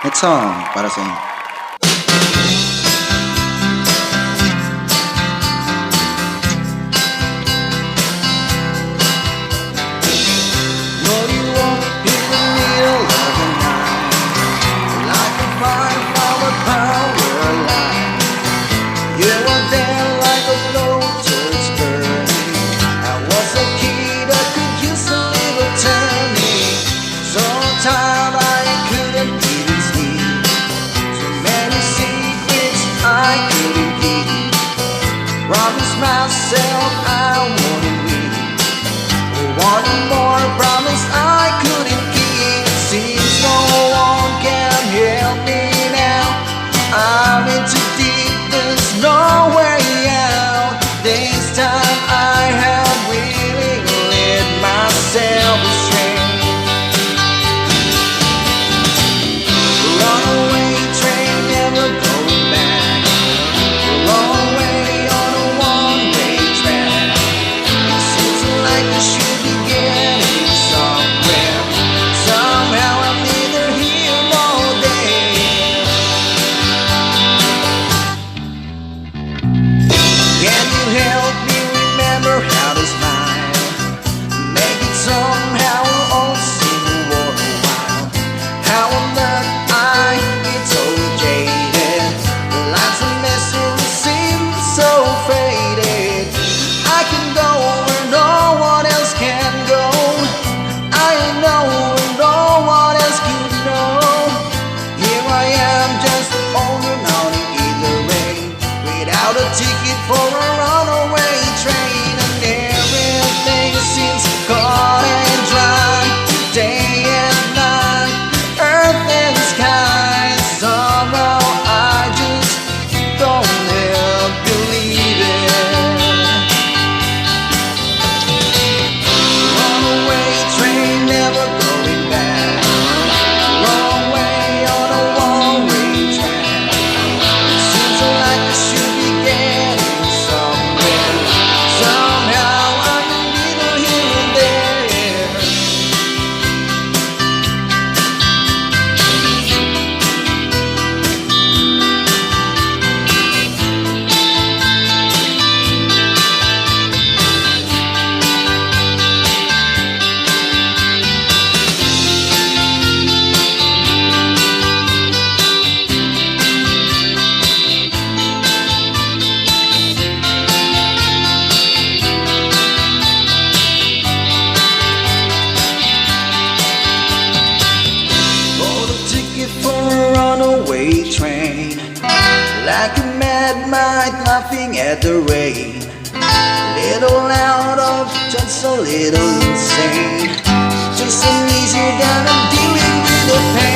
Next song para sa inyo. Roll you up in the middle of the night, like a fire from a power line. You were there like a blowtorch burning. I was a kid that could use a little turning. So tired I couldn't even sleep. So many secrets I couldn't keep. Promised myself I wouldn't leave. One more promise I couldn't keep. Seems no one can help me now. I'm in too deep, there's no way out. This time I have really let myself astray. Runaway train, never going back. Long way on a one-way track. It seems like I should be getting somewhere. Somehow I'm neither here nor there. Can you help me remember how to smile? Make it somehow all seem worthwhile. How on earth I get so jaded. Life's a mystery seems so faded. I can go where no one else can go. I know where no one else could know. Here I am just holding on in the rain, without a ticket for a runaway train. And everything seems cold and dry, day and night, earth and sky. Somehow I just don't help believe it. Runaway train, never going back. Wrong way on a one-way track. It seems like I should be getting somewhere. Somehow I'm neither here nor there. Bought a ticket for a runaway train, like a mad mind laughing at the rain. Little out of just a little insane. Just an easier than I'm dealing with the pain.